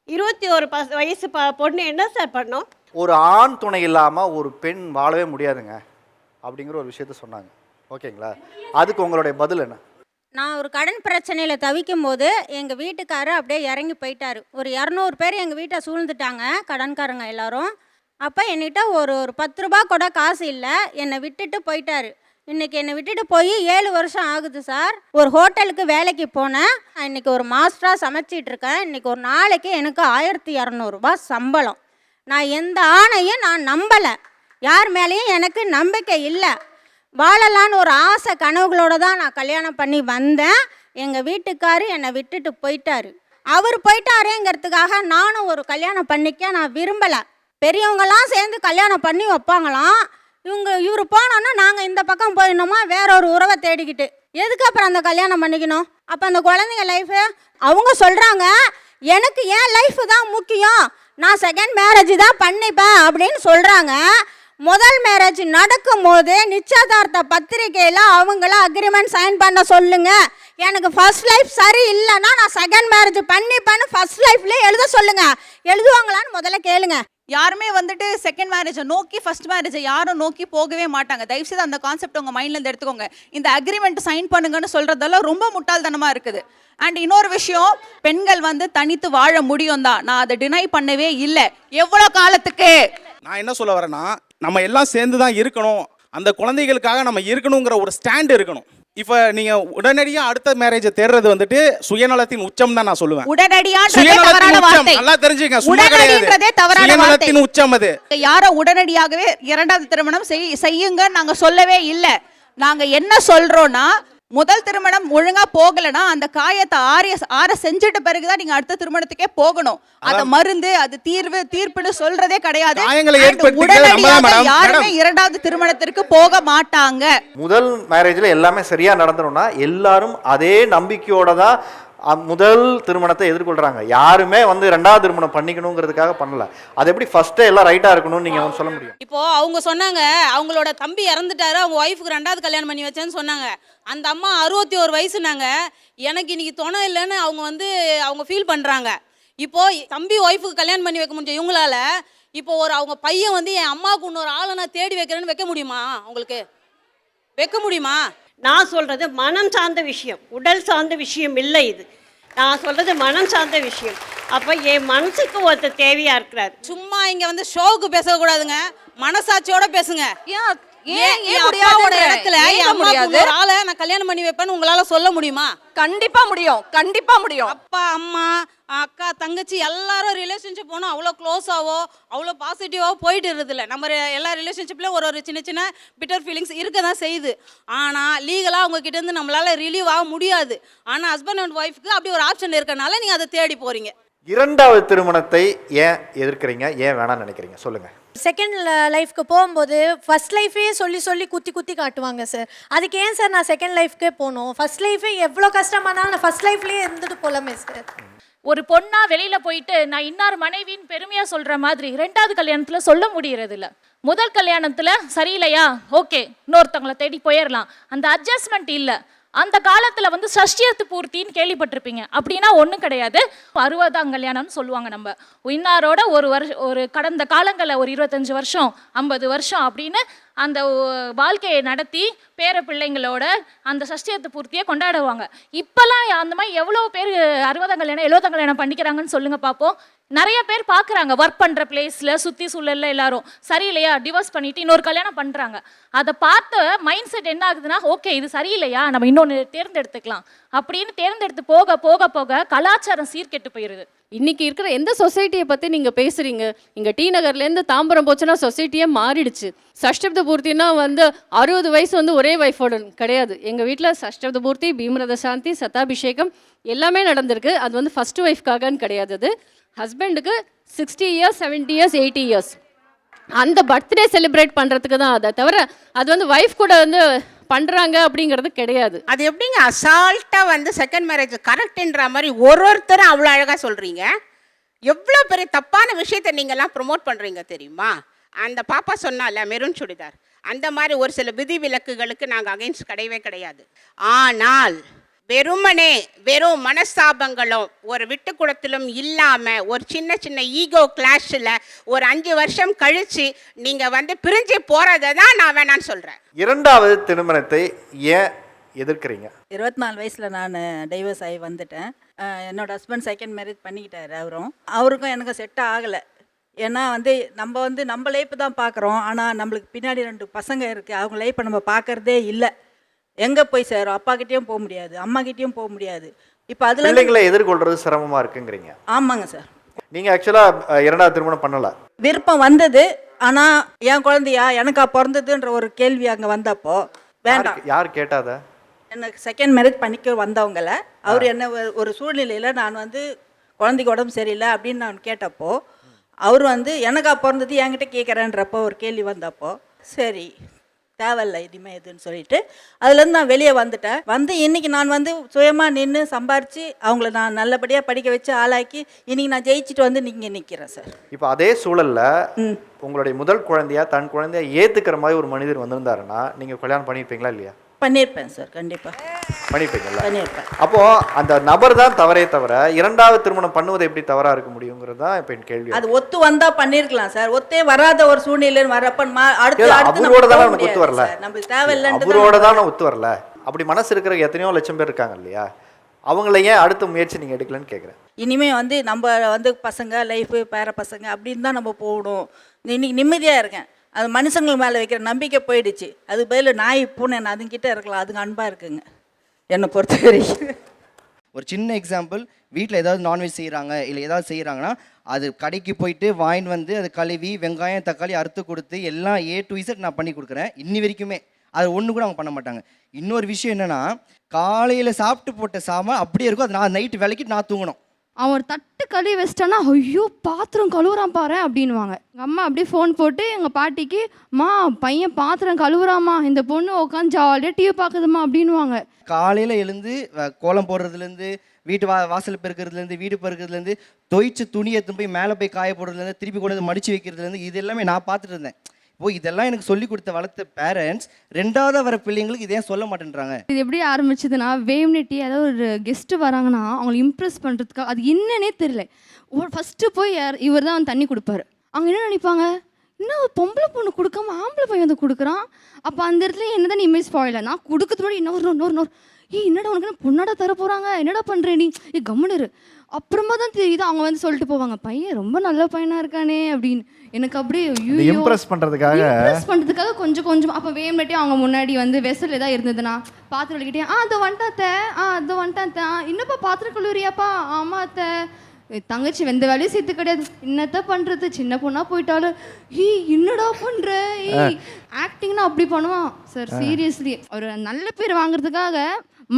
21 வயசு பொண்ணு என்ன சார் பண்ணோம்? ஒரு ஆண் துணை இல்லாமல் ஒரு பெண் வாழவே முடியாதுங்க அப்படிங்கிற ஒரு விஷயத்த சொன்னாங்க. ஓகேங்களா? அதுக்கு உங்களுடைய பதில் என்ன? நான் ஒரு கடன் பிரச்சனையில் தவிக்கும் போது எங்கள் வீட்டுக்காரர் அப்படியே இறங்கி போயிட்டார். ஒரு 200 பேர் எங்கள் வீட்டை சூழ்ந்துட்டாங்க, கடன்காரங்க எல்லாரும். அப்போ என்கிட்ட ஒரு 10 ரூபா கூட காசு இல்லை. என்னை விட்டுட்டு போயிட்டார். இன்றைக்கி என்னை விட்டுட்டு போய் 7 வருஷம் ஆகுது சார். ஒரு ஹோட்டலுக்கு வேலைக்கு போனேன். இன்றைக்கி ஒரு மாஸ்டராக சமைச்சிட்ருக்கேன். இன்றைக்கி ஒரு நாளைக்கு எனக்கு 1200 ரூபா சம்பளம். நான் எந்த ஆணையும் நான் நம்பலை. யார் மேலேயும் எனக்கு நம்பிக்கை இல்லை. வாழலான்னு ஒரு ஆசை கனவுகளோடு தான் நான் கல்யாணம் பண்ணி வந்தேன். எங்கள் வீட்டுக்காரு என்னை விட்டுட்டு போயிட்டார். அவர் போயிட்டாருங்கிறதுக்காக நானும் ஒரு கல்யாணம் பண்ணிக்க நான் விரும்பலை. பெரியவங்களாம் சேர்ந்து கல்யாணம் பண்ணி வைப்பாங்களாம். இவர் போனோன்னா நாங்கள் இந்த பக்கம் போயிடணுமா வேற ஒரு உறவை தேடிக்கிட்டு? எதுக்கு அப்புறம் அந்த கல்யாணம் பண்ணிக்கணும்? அப்போ அந்த குழந்தைங்க லைஃபு அவங்க சொல்கிறாங்க எனக்கு என் லைஃபு தான் முக்கியம், நான் செகண்ட் மேரேஜ் தான் பண்ணிப்பேன் அப்படின்னு சொல்கிறாங்க. முதல் மேரேஜ் நடக்கும் போது நிச்சயதார்த்த பத்திரிகையில் அவங்கள அக்ரிமெண்ட் சைன் பண்ண சொல்லுங்க. எனக்கு ஃபர்ஸ்ட் லைஃப் சரி இல்லைன்னா நான் செகண்ட் மேரேஜ் பண்ணிப்பேன்னு ஃபர்ஸ்ட் லைஃப்லேயே எழுத சொல்லுங்க. எழுதுவாங்களான்னு முதல்ல கேளுங்க. யாருமே வந்துட்டு செகண்ட் மேரேஜை நோக்கி ஃபர்ஸ்ட் மேரேஜை யாரும் நோக்கி போகவே மாட்டாங்க. தயவுசெய்து அந்த கான்செப்ட் உங்கள் மைண்ட்லேருந்து எடுத்துக்கோங்க. இந்த அக்ரிமெண்ட் சைன் பண்ணுங்கன்னு சொல்கிறதெல்லாம் ரொம்ப முட்டாள்தனமாக இருக்குது. அண்ட் இன்னொரு விஷயம், பெண்கள் வந்து தனித்து வாழ முடியும் தான், நான் அதை டினை பண்ணவே இல்லை. எவ்வளோ காலத்துக்கு? நான் என்ன சொல்ல வரேன்னா, நம்ம எல்லாம் சேர்ந்து தான் இருக்கணும், அந்த குழந்தைகளுக்காக நம்ம இருக்கணுங்கிற ஒரு ஸ்டாண்ட் இருக்கணும். இப்போ நீங்க உடனடியா அடுத்த மேரேஜை தேடுறது வந்துட்டு சுயநலத்தின் உச்சம் தான் நான் சொல்லுவேன். நல்லா தெரிஞ்சுங்க, சும்மா கிடையாது, சுயநலத்தின் உச்சம் அது. யாரோ உடனடியாகவே 2வது திருமணம் செய்யுங்க நாங்க சொல்லவே இல்லை. நாங்க என்ன சொல்றோம்னா, முதல் திருமணம் ஒழுங்கா போகலன்னா அந்த காயத்தை ஆற செஞ்சிட்ட பிறகுதான் நீங்க அடுத்த திருமணத்துக்கே போகணும். அத மருந்து அது தீர்ப்புன்னு சொல்றதே கிடையாது. யாருமே 2வது திருமணத்திற்கு போக மாட்டாங்க. முதல் மேரேஜ்ல எல்லாமே சரியா நடந்தணும்னா எல்லாரும் அதே நம்பிக்கையோட தான் முதல் திருமணத்தை எதிர்கொள்றாங்க. யாருமே வந்து 2வது திருமணம் பண்ணிக்கணுங்கிறதுக்காக பண்ணல. அது எப்படி ஃபர்ஸ்டே எல்லாம் ரைட்டா இருக்கணும்னு நீங்க சொல்ல முடியும்? இப்போ அவங்க சொன்னாங்க அவங்களோட தம்பி இறந்துட்டாரு, அவங்க ஒய்ஃபுக்கு 2வது கல்யாணம் பண்ணி வச்சேன்னு சொன்னாங்க. அந்த அம்மா 61 வயசுனாங்க. எனக்கு இன்னைக்கு துணை இல்லைன்னு அவங்க ஃபீல் பண்றாங்க. இப்போ தம்பி ஒய்ஃபுக்கு கல்யாணம் பண்ணி வைக்க முடியும் இவங்களால. இப்போ அவங்க பையன் என் அம்மாவுக்கு இன்னொரு ஆளை நான் தேடி வைக்கிறேன்னு வைக்க முடியுமா? உங்களுக்கு வைக்க முடியுமா? நான் சொல்கிறது மனம் சார்ந்த விஷயம், உடல் சார்ந்த விஷயம் இல்லை. இது நான் சொல்கிறது மனம் சார்ந்த விஷயம். அப்போ என் மனசுக்கு ஒருத்தர் தேவையாக இருக்கிறார். சும்மா இங்கே ஷோவுக்கு பேசக்கூடாதுங்க, மனசாட்சியோட பேசுங்க. ஆளை நான் கல்யாணம் பண்ணி வைப்பேன்னு உங்களால சொல்ல முடியுமா? கண்டிப்பா முடியும், கண்டிப்பா முடியும். அப்பா அம்மா அக்கா தங்கச்சி எல்லாரும் ரிலேஷன்ஷிப் போனோம் அவ்வளோ க்ளோஸாவோ அவ்வளோ பாசிட்டிவாவோ போயிட்டு இருதில்ல. நம்ம எல்லா ரிலேஷன்ஷிப்லேயும் ஒரு சின்ன சின்ன பிட்டர் ஃபீலிங்ஸ் இருக்க தான் செய்யுது. ஆனால் லீகலாக அவங்க கிட்டேருந்து நம்மளால ரிலீவ் ஆக முடியாது. ஆனால் ஹஸ்பண்ட் அண்ட் ஒய்ஃப்க்கு அப்படி ஒரு ஆப்ஷன் இருக்கனால நீங்கள் அதை தேடி போறீங்க. 2வது திருமணத்தை ஏன் எதிர்க்கிறீங்க, ஏன் வேணாம்னு நினைக்கிறீங்க? சொல்லுங்க. செகண்ட் லைஃப்க்கு போகும்போது ஃபர்ஸ்ட் லைஃபே சொல்லி குத்தி காட்டுவாங்க சார். அதுக்கு ஏன் சார் நான் செகண்ட் லைஃப்க்கே போகணும்? ஃபர்ஸ்ட் லைஃபே எவ்வளோ கஷ்டமானாலும் நான் ஃபர்ஸ்ட் லைஃப்லேயே இருந்துட்டு போகலாமே சார். ஒரு பொண்ணா வெளியில போயிட்டு நான் இன்னார் மனைவின்னு பெருமையா சொல்ற மாதிரி 2வது கல்யாணத்துல சொல்ல முடியறது இல்ல. முதல் கல்யாணத்துல சரியில்லையா, ஓகே இன்னொருத்தவங்களை தேடி போயிடலாம், அந்த அட்ஜஸ்ட்மெண்ட் இல்ல. அந்த காலத்துல வந்து சஷ்டியத்து பூர்த்தின்னு கேள்விப்பட்டிருப்பீங்க. அப்படின்னா ஒன்றும் கிடையாது. 60ஆம் கல்யாணம்னு சொல்லுவாங்க. நம்ம இன்னாரோட ஒரு கடந்த காலங்களில் ஒரு 25 வருஷம் 50 வருஷம் அப்படின்னு அந்த வாழ்க்கையை நடத்தி பேர பிள்ளைங்களோட அந்த சஷ்டியத்து பூர்த்தியை கொண்டாடுவாங்க. இப்போல்லாம் அந்த மாதிரி எவ்வளோ பேர் 60ஆம் கல்யாணம் 70ஆம் கல்யாணம் பண்ணிக்கிறாங்கன்னு சொல்லுங்க பார்ப்போம். நிறைய பேர் பார்க்குறாங்க, ஒர்க் பண்ணுற பிளேஸில் சுற்றி சூழலில் எல்லாரும் சரியில்லையா டிவோர்ஸ் பண்ணிட்டு இன்னொரு கல்யாணம் பண்ணுறாங்க. அதை பார்த்து மைண்ட் செட் என்ன ஆகுதுன்னா, ஓகே இது சரியில்லையா நம்ம இன்னொன்று தேர்ந்தெடுத்துக்கலாம் அப்படின்னு தேர்ந்தெடுத்து போக போக போக கலாச்சாரம் சீர்கெட்டு போயிடுது. இன்னைக்கு இருக்கிற எந்த சொசைட்டியை பற்றி நீங்கள் பேசுகிறீங்க? இங்கே டி நகர்லேருந்து தாம்பரம் போச்சுன்னா சொசைட்டியே மாறிடுச்சு. சஷ்டப்த பூர்த்தினா வந்து 60 வயசு வந்து ஒரே ஒய்ஃபோட கிடையாது. எங்கள் வீட்டில் சஷ்டப்த பூர்த்தி, பீமரத சாந்தி, சதாபிஷேகம் எல்லாமே நடந்திருக்கு. அது வந்து ஃபஸ்ட்டு ஒய்ஃப்காகன்னு கிடையாது. அது ஹஸ்பண்டுக்கு 60 இயர்ஸ் 70 இயர்ஸ் 80 இயர்ஸ் அந்த பர்த்டே செலிப்ரேட் பண்ணுறதுக்கு தான். அதை தவிர அது வந்து ஒய்ஃப் கூட வந்து பண்ணுறாங்க அப்படிங்கிறது கிடையாது. அது எப்படிங்க அசால்ட்டாக வந்து செகண்ட் மேரேஜ் கரெக்டுன்ற மாதிரி ஒருத்தரும் அவ்வளோ அழகாக சொல்கிறீங்க? எவ்வளோ பெரிய தப்பான விஷயத்தை நீங்கள்லாம் ப்ரொமோட் பண்ணுறீங்க தெரியுமா? அந்த பாப்பா சொன்னால மெரூன் சுடிதார், அந்த மாதிரி ஒரு சில விதி விலக்குகளுக்கு நாங்கள் அகைன்ஸ்ட் கிடையவே கிடையாது. ஆனால் வெறும் மனஸ்தாபங்களும் ஒரு விட்டுக்குடத்திலும் இல்லாமல் ஒரு சின்ன சின்ன ஈகோ கிளாஷில் ஒரு 5 வருஷம் கழித்து நீங்கள் வந்து பிரிஞ்சு போகிறத தான் நான் வேணான்னு சொல்கிறேன். இரண்டாவது திருமணத்தை ஏன் எதிர்க்கிறீங்க? 24 வயசில் நான் டைவர்ஸ் ஆகி வந்துட்டேன். என்னோட ஹஸ்பண்ட் செகண்ட் மேரேஜ் பண்ணிக்கிட்டாரு. அவருக்கும் எனக்கு செட் ஆகலை. ஏன்னா வந்து நம்ம லைஃப் தான் பார்க்குறோம். ஆனால் நம்மளுக்கு பின்னாடி 2 பசங்க இருக்குது. அவங்க லைஃப்பை நம்ம பார்க்குறதே இல்லை. எங்கே போய் சேரும்? அப்பாக்கிட்டேயும் போக முடியாது, அம்மாக்கிட்டேயும் போக முடியாது. இப்போ அதில் பிள்ளைங்களை எதிர்கொள்றது சிரமமாக இருக்குங்கிறீங்க? ஆமாங்க சார். நீங்கள் ஆக்சுவலாக இரண்டாவது திருமணம் பண்ணலை? விருப்பம் வந்தது. ஆனால் என் குழந்தையா எனக்கா பிறந்ததுன்ற ஒரு கேள்வி அங்கே வந்தப்போ வேண்டாம். யார் கேட்டாத? எனக்கு செகண்ட் மேரேஜ் பண்ணிக்க வந்தவங்கள அவர் என்ன ஒரு சூழ்நிலையில் நான் வந்து குழந்தைக்கு உடம்பு சரியில்லை அப்படின்னு நான் கேட்டப்போ அவர் வந்து எனக்கா பிறந்தது என்கிட்ட கேட்குறேன்றப்போ ஒரு கேள்வி வந்தப்போ சரி தேவையில்லை இனிமேல் எதுன்னு சொல்லிட்டு அதுலேருந்து நான் வெளியே வந்துட்டேன். வந்து இன்றைக்கி நான் வந்து சுயமாக நின்று சம்பாரித்து அவங்கள நான் நல்லபடியாக படிக்க வச்சு ஆளாக்கி இன்றைக்கி நான் ஜெயிச்சுட்டு வந்து நீங்கள் நிற்கிறேன் சார். இப்போ அதே சூழலில் உங்களுடைய முதல் குழந்தையா தன் குழந்தைய ஏற்றுக்கிற மாதிரி ஒரு மனிதர் வந்திருந்தாருன்னா நீங்கள் கல்யாணம் பண்ணியிருப்பீங்களா இல்லையா? பண்ணியிருப்பேன் சார், கண்டிப்பாக பண்ணியிருப்பீங்களா? பண்ணியிருப்பேன். அப்போது அந்த நபர் தான் தவறே தவிர இரண்டாவது திருமணம் பண்ணுவது எப்படி தவறாக இருக்க முடியுங்கிறது தான் இப்போ என் கேள்வி. அது ஒத்து வந்தால் பண்ணியிருக்கலாம் சார். ஒத்தே வராத ஒரு சூழ்நிலைன்னு வரப்ப அடுத்து அவரோட தான் நமக்கு ஒத்து வரல. நம்மளுக்கு தேவையில்லைன்னு அவரோட தான் ஒத்து வரல. அப்படி மனசு இருக்கிற எத்தனையோ லட்சம் பேர் இருக்காங்க இல்லையா? அவங்கள ஏன் அடுத்த முயற்சி நீங்கள் எடுக்கலன்னு கேட்குறேன். இனிமேல் வந்து நம்ம வந்து பசங்க லைஃபு பேர பசங்க அப்படின்னு தான் நம்ம போகணும். இன்னைக்கு நிம்மதியாக இருக்கேன். அது மனுஷங்கள் மேலே வைக்கிற நம்பிக்கை போயிடுச்சு. அது பதில் நாய் பூனை அதுங்கிட்ட இருக்கலாம். அதுங்க அன்பாக இருக்குங்க என்னை பொறுத்த வரைக்கும். ஒரு சின்ன எக்ஸாம்பிள், வீட்டில் ஏதாவது நான்வெஜ் செய்கிறாங்க இல்லை ஏதாவது செய்கிறாங்கன்னா அது கடைக்கு போயிட்டு வாங்கிட்டு வந்து அது கழுவி வெங்காயம் தக்காளி அறுத்து கொடுத்து எல்லாம் A to Z நான் பண்ணி கொடுக்குறேன். இன்னி வரைக்குமே அது ஒன்று கூட அவங்க பண்ண மாட்டாங்க. இன்னொரு விஷயம் என்னென்னா, காலையில் சாப்பிட்டு போட்ட சாமான் அப்படியே இருக்கும். அது நான் நைட்டு விலைக்கு நான் தூங்கணும். அவன் ஒரு தட்டு கழுவி வச்சிட்டானா, ஐயோ பாத்திரம் கழுவுறான் பாரு அப்படின்வாங்க. எங்கள் அம்மா அப்படியே ஃபோன் போட்டு எங்கள் பாட்டிக்கு, மா பையன் பாத்திரம் கழுவுறாமா, இந்த பொண்ணு உட்காந்து ஜாலியாக டிவி பார்க்குதுமா அப்படின்வாங்க. காலையில் எழுந்து கோலம் போடுறதுலேருந்து வீட்டு வாசல் பெருக்கிறதுலேருந்து வீடு பெருக்கிறதுலேருந்து தொய்ச்சு துணி எடுத்து போய் மேலே போய் காய போடுறதுலேருந்து திருப்பி கொண்டு வந்து மடித்து வைக்கிறதுலேருந்து இது எல்லாமே நான் பார்த்துட்டு இருந்தேன். இப்போ இதெல்லாம் எனக்கு சொல்லி கொடுத்த வளர்த்த பேரண்ட்ஸ் ரெண்டாவது வர பிள்ளைங்களுக்கு இதே சொல்ல மாட்டேன்றாங்க. இது எப்படி ஆரம்பிச்சதுன்னா, வேம்னிட்டி ஏதாவது ஒரு கெஸ்ட்டு வராங்கன்னா அவங்களை இம்ப்ரெஸ் பண்ணுறதுக்காக, அது என்னன்னே தெரியல, ஃபஸ்ட்டு போய் இவர் தான் வந்து தண்ணி கொடுப்பாரு. அவங்க என்ன நினைப்பாங்க, இன்னும் ஒரு பொம்பளை பொண்ணு கொடுக்காம ஆம்பளை பையன் வந்து கொடுக்குறான். அப்போ அந்த இடத்துல என்ன தான் இமேஜ் ஸ்பாயில். நான் கொடுக்கறது முன்னாடி இன்னொரு என்னடா உனக்கு பொண்ணாடா தர போகிறாங்க, என்னடா பண்ணுறே நீ, கம்முனு. அப்புறமா தான் தெரியுது அவங்க வந்து சொல்லிட்டு போவாங்க, பையன் ரொம்ப நல்ல பையனாக இருக்கானே அப்படின்னு. எனக்கு அப்படியே இம்ப்ரெஸ் பண்ணுறதுக்காக கொஞ்சம் அப்போ வேம்னிட்டி அவங்க முன்னாடி வந்து வெசல் ஏதாவது இருந்ததுன்னா பாத்திரம் வலிக்கிட்டே, அதோ வந்துட்டாத்த இன்னப்பா பாத்திரம் கழுவுறியாப்பா, ஆமா அத்தை, தங்கச்சி வெந்த வேலையும் சேர்த்து கிடையாது, என்னத்த பண்ணுறது, சின்ன பொண்ணா போயிட்டாலும் என்னடா பண்ணுற ஆக்டிங்னா அப்படி பண்ணுவான் சார். சீரியஸ்லி ஒரு நல்ல பேர் வாங்குறதுக்காக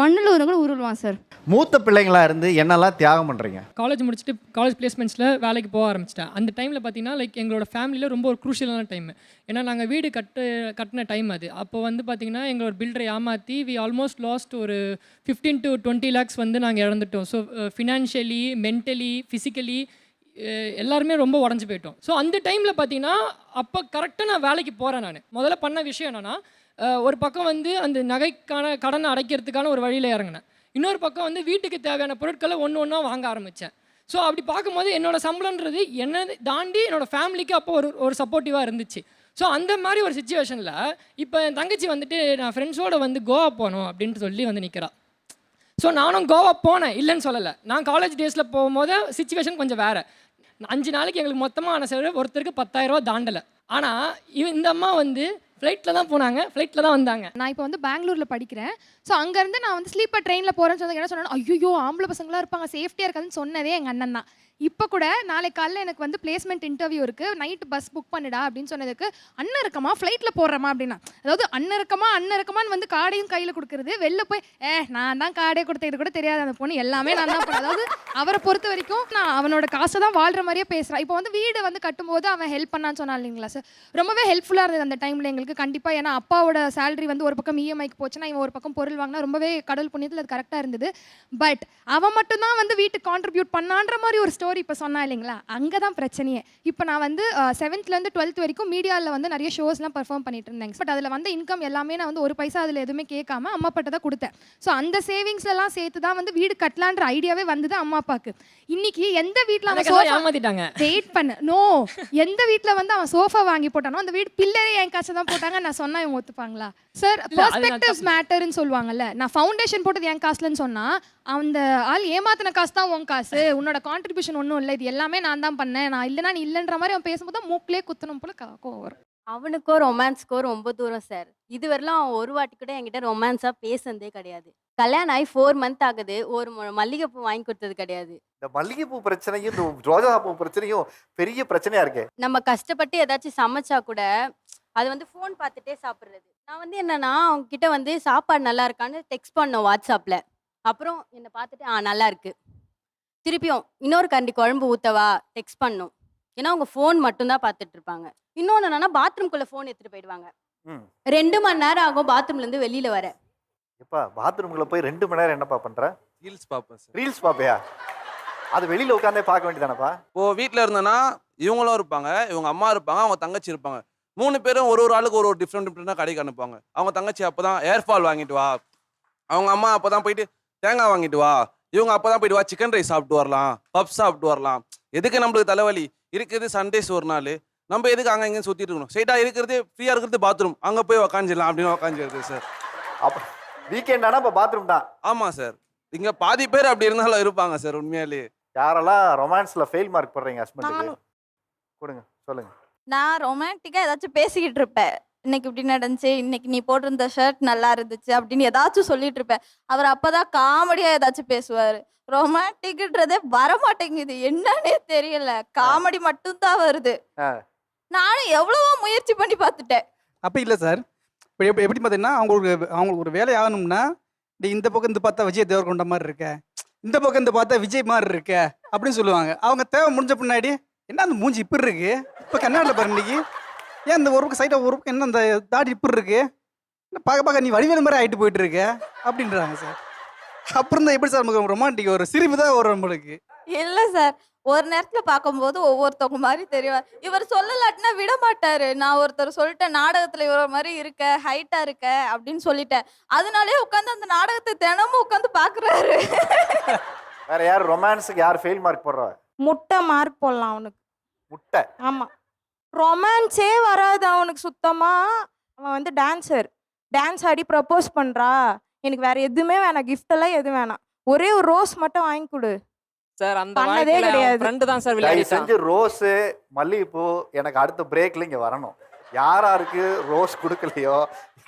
மண்ணில் ஒரு கூட உருவான் சார். மூத்த பிள்ளைங்களாக இருந்து என்னெல்லாம் தியாகம் பண்ணுறீங்க? காலேஜ் முடிச்சுட்டு காலேஜ் பிளேஸ்மெண்ட்ஸில் வேலைக்கு போக ஆரம்பிச்சிட்டேன். அந்த டைமில் பார்த்தீங்கன்னா லைக் எங்களோட ஃபேமிலியில் ரொம்ப ஒரு க்ரூஷியலான டைம். ஏன்னா நாங்கள் வீடு கட்டின டைம் அது. அப்போ வந்து பார்த்திங்கன்னா எங்களோட பில்டரை ஏமாற்றி வி ஆல்மோஸ்ட் லாஸ்ட் ஒரு 15 to 20 lakhs வந்து நாங்கள் இழந்துட்டோம். ஸோ ஃபினான்ஷியலி, மென்டலி, ஃபிசிக்கலி எல்லாருமே ரொம்ப உடஞ்சி போயிட்டோம். ஸோ அந்த டைமில் பார்த்தீங்கன்னா அப்போ கரெக்டாக நான் வேலைக்கு போகிறேன். நான் முதல்ல பண்ண விஷயம் என்னென்னா, ஒரு பக்கம் வந்து அந்த நகைக்கான கடனை அடைக்கிறதுக்கான ஒரு வழியில் இறங்கினேன். இன்னொரு பக்கம் வந்து வீட்டுக்கு தேவையான பொருட்களை ஒன்று ஒன்றா வாங்க ஆரம்பித்தேன். ஸோ அப்படி பார்க்கும்போது என்னோட சம்பளன்றது என்ன தாண்டி என்னோடய ஃபேமிலிக்கு அப்போ ஒரு சப்போர்ட்டிவாக இருந்துச்சு. ஸோ அந்த மாதிரி ஒரு சுச்சுவேஷனில் இப்போ என் தங்கச்சி வந்துட்டு நான் ஃப்ரெண்ட்ஸோடு வந்து கோவா போகணும் அப்படின்ட்டு சொல்லி வந்து நிற்கிறா. ஸோ நானும் கோவா போனேன், இல்லைன்னு சொல்லலை. நான் காலேஜ் டேஸில் போகும்போது சுச்சுவேஷன் கொஞ்சம் வேறு. 5 நாளைக்கு எங்களுக்கு மொத்தமான செலவு ஒருத்தருக்கு 10,000 ரூபா தாண்டலை. ஆனால் இந்த அம்மா வந்து ஃப்ளைட்டில் தான் போனாங்க, ஃப்ளைட்டில் தான் வந்தாங்க. நான் இப்போ வந்து பெங்களூரில் படிக்கிறேன். ஸோ அங்கேருந்து நான் வந்து ஸ்லீப்பர் ட்ரெயினில் போகிறேன்னு சொன்னது என்ன சொன்னேன், ஐயோ ஆம்பளை பசங்களாம் இருப்பாங்க, சேஃப்டியாக இருக்காதுன்னு சொன்னதே எங்கள் அண்ணன் தான். இப்போ கூட நாளைக்கு காலைல எனக்கு வந்து பிளேஸ்மெண்ட் இன்டர்வியூ இருக்குது, நைட்டு பஸ் புக் பண்ணிடா அப்படின்னு சொன்னதுக்கு, அண்ணன் இருக்கமா ஃப்ளைட்டில் போடுறமா அப்படின்னா. அதாவது அண்ணன் இருக்கமான்னு வந்து கார்டையும் கையில் கொடுக்குறது, வெளில போய் நான் தான் கார்டே கொடுத்தது கூட தெரியாது அந்த பொண்ணு, எல்லாமே நான் தான் பண்ணேன். அதாவது அவரை பொறுத்த வரைக்கும் நான் அவனோட காசை தான் வாழ்கிற மாதிரியே பேசுகிறான். இப்போ வந்து வீடு வந்து கட்டும்போது அவன் ஹெல்ப் பண்ணான்னு சொன்னான் இல்லைங்களா சார், ரொம்பவே ஹெல்ப்ஃபுல்லாக இருந்தது அந்த டைமில் எங்களுக்கு கண்டிப்பாக. ஏன்னா அப்பாவோட சேலரி வந்து ஒரு பக்கம் இஎம்ஐக்கு போச்சுன்னா இவன் ஒரு பக்கம் பொருள் வாங்கினா ரொம்பவே கடவுள் புண்ணியத்தில் அது கரெக்டாக இருந்தது. பட் அவன் மட்டும்தான் வந்து வீட்டுக்கு கான்ட்ரிபியூட் பண்ணான்ற மாதிரி ஒரு ஸ்டோரி இப்போ சொன்னா இல்லைங்களா, அங்கே தான் பிரச்சனையே. இப்போ நான் வந்து 7th-லேருந்து 12th வரைக்கும் மீடியாவில் வந்து நிறைய ஷோஸ்லாம் பர்ஃபார்ம் பண்ணிட்டு இருந்தேன். பட் அதில் வந்து இன்கம் எல்லாமே நான் வந்து ஒரு பைசா அதில் எதுவுமே கேட்காம அம்மா அப்பாட்ட தான் கொடுத்தேன். ஸோ அந்த சேவிங்ஸ்லாம் சேர்த்து தான் வந்து வீடு கட்டலான்ற ஐடியாவே வந்தது அம்மா அப்பாவுக்கு. இன்னைக்கு எந்த வீட்டில் அவன் ஏமாத்திட்டாங்க, வெயிட் பண்ண எந்த வீட்டில் வந்து அவன் சோஃபா வாங்கி போட்டானோ அந்த வீடு பில்லரே என் காசை தான் போட்டாங்க. நான் சொன்னா இவங்க ஒத்துப்பாங்களா சார்? பெர்ஸ்பெக்டிவ்ஸ் மேட்டர்னு சொல்லுவாங்கல்ல. நான் ஃபவுண்டேஷன் போட்டது என் காசுலன்னு சொன்னா அந்த ஆள் ஏமாத்தின காசு தான் உன் காசு, உன்னோட கான்ட்ரிபியூஷன் ஒன்றும் இல்லை, இது எல்லாமே நான் தான் பண்ணேன், நான் இல்லைனா நீ இல்லைன்ற மாதிரி அவன் பேசும்போது தான் மூக்கிலே குத்தணும் போல கோவம் வரும். அவனுக்கோ ரொமான்ஸ்க்கோ ரொம்ப தூரம் சார். இதுவரையிலும் அவன் ஒரு வாட்டி கூட என்கிட்ட ரொமான்ஸாக பேசுனதே கிடையாது. கல்யாணம் ஆகி 4 மந்த் ஆகுது, ஒரு மல்லிகைப்பூ வாங்கி கொடுத்தது கிடையாது. இந்த மல்லிகைப்பூ பிரச்சனையும் இந்த ரோஜா பூ பிரச்சனையும் பெரிய பிரச்சனையா இருக்கு. நம்ம கஷ்டப்பட்டு ஏதாச்சும் சமைச்சா கூட அது வந்து ஃபோன் பார்த்துட்டே சாப்பிட்றது. நான் வந்து என்னன்னா அவங்க கிட்ட வந்து சாப்பாடு நல்லா இருக்கான்னு டெக்ஸ்ட் பண்ணோம் வாட்ஸ்அப்பில். அப்புறம் என்னை பார்த்துட்டு நல்லா இருக்கு, திருப்பியும் இன்னொரு கரண்டி குழம்பு ஊற்றவா டெக்ஸ்ட் பண்ணோம். ஏன்னா அவங்க ஃபோன் மட்டும்தான் பார்த்துட்டு இருப்பாங்க. இன்னொன்று என்னன்னா பாத்ரூம்குள்ளே ஃபோன் எடுத்துகிட்டு போயிடுவாங்க. 2 மணி நேரம் ஆகும் பாத்ரூம்லேருந்து வெளியில் வர. எப்பா பாத்ரூம்குள்ள போய் 2 மணி நேரம் என்னப்பா பண்ற? ரீல்ஸ் பார்ப்பேன் சார். ரீல்ஸ் பாப்பையா? அது வெளியில உட்காந்தே பார்க்க வேண்டியதானப்பா? இப்போ வீட்டில் இருந்தேன்னா இவங்களும் இருப்பாங்க, இவங்க அம்மா இருப்பாங்க, அவங்க தங்கச்சி இருப்பாங்க. 3 பேரும் ஒரு ஆளுக்கு ஒரு டிஃப்ரெண்டாக கடைக்கு அனுப்புவாங்க. அவங்க தங்கச்சி அப்போ தான் ஏர்ஃபால் வாங்கிட்டு வா, அவங்க அம்மா அப்போ தான் போயிட்டு தேங்காய் வாங்கிட்டு வா, இவங்க அப்போ தான் போயிட்டு வா சிக்கன் ரைஸ் சாப்பிட்டு வரலாம், பப் சாப்பிட்டு வரலாம். எதுக்கு நம்மளுக்கு தலைவலி இருக்குது? சண்டேஸ் ஒரு நாள் நம்ம எதுக்கு அங்கே இங்கே சுற்றிட்டு இருக்கணும்? ஸ்ட்ரைட்டாக இருக்கிறது ஃப்ரீயாக இருக்கிறது பாத்ரூம், அங்கே போய் உக்காந்துடலாம் அப்படின்னு உக்காந்துருது சார். அப்போ வீக்கெண்ட் ஆனால் இப்போ பாத்ரூம் தான். ஆமாம் சார், இங்கே பாதி பேர் அப்படி இருந்தாலும் இருப்பாங்க சார். உண்மையாலே யாரெல்லாம் ரொமான்ஸில் ஃபெயில் மார்க் போடுறீங்க ஹஸ்பண்டுக்கு கொடுங்க, சொல்லுங்க. நான் ரொமான்டிக்காக ஏதாச்சும் பேசிக்கிட்டு இருப்பேன். இன்னைக்கு இப்படி நடந்துச்சு, இன்னைக்கு நீ போட்டிருந்த ஷர்ட் நல்லா இருந்துச்சு அப்படின்னு ஏதாச்சும் சொல்லிட்டு இருப்பேன். அவர் அப்பதான் காமெடியாக ஏதாச்சும் பேசுவார். ரொமான்டிக்ன்றதே வரமாட்டேங்குது, என்னன்னே தெரியல, காமெடி மட்டும்தான் வருது. நானும் எவ்வளவோ முயற்சி பண்ணி பார்த்துட்டேன். அப்படி இல்லை சார். இப்போ எப்படி பார்த்தீங்கன்னா அவங்களுக்கு ஒரு வேலை ஆகணும்னா இந்த பக்கம் இந்த பார்த்தா விஜய் தேவர்கொண்ட மாதிரி இருக்க, இந்த பக்கம் இந்த பார்த்தா விஜய் மாதிரி இருக்க அப்படின்னு சொல்லுவாங்க. அவங்க தேவை முடிஞ்ச பின்னாடி என்ன அந்த மூஞ்சி இப்படி இருக்கு, இப்போ கண்ணாடியில் பாரு இன்னைக்கு, ஏன் இந்த ஒரு பக்கம் சைடாக ஒரு பக்கம் என்ன அந்த தாடி இப்படி இருக்கு, பார்க்க நீ வடிவேலு மாதிரி ஆகிட்டு போயிட்டு இருக்க அப்படின்றாங்க சார். அப்புறம் தான் எப்படி சார் நமக்கு ரொமான்டிக் ஒரு சிரிப்பு தான் வரும் நம்மளுக்கு. இல்லை சார், ஒரு நேரத்தில் பார்க்கும்போது ஒவ்வொருத்தவங்க மாதிரி தெரியும். இவர் சொல்லலாட்டினா விட மாட்டாரு. நான் ஒருத்தர் சொல்லிட்டேன், நாடகத்தில் இவர் மாதிரி இருக்க, ஹைட்டாக இருக்க அப்படின்னு சொல்லிட்டேன். அதனாலே உட்காந்து அந்த நாடகத்தை தினமும் உட்காந்து பார்க்குறாரு. வேற யார் ரொமான்ஸுக்கு யார் ஃபெயில் மார்க் போடுறா? முட்டை மார்க் போடலாம் அவனுக்கு. முட்டை? ஆமாம், ரொமான்ஸே வராது அவனுக்கு சுத்தமாக. அவன் வந்து டான்ஸ் ஆடி ப்ரப்போஸ் பண்ணுறா, எனக்கு வேற எதுவுமே வேணாம், கிஃப்ட் எல்லாம் எதுவும் வேணாம், ஒரே ஒரு ரோஸ் மட்டும் வாங்கி கொடு சார். அந்த பண்ணதே கிடையாது. ஃப்ரெண்டு தான் சார் தயவு விளையாடிட்டான். செஞ்சு ரோஸு மல்லிகைப்பூ எனக்கு அடுத்த பிரேக்ல இங்கே வரணும். யாராருக்கு ரோஸ் கொடுக்கலையோ,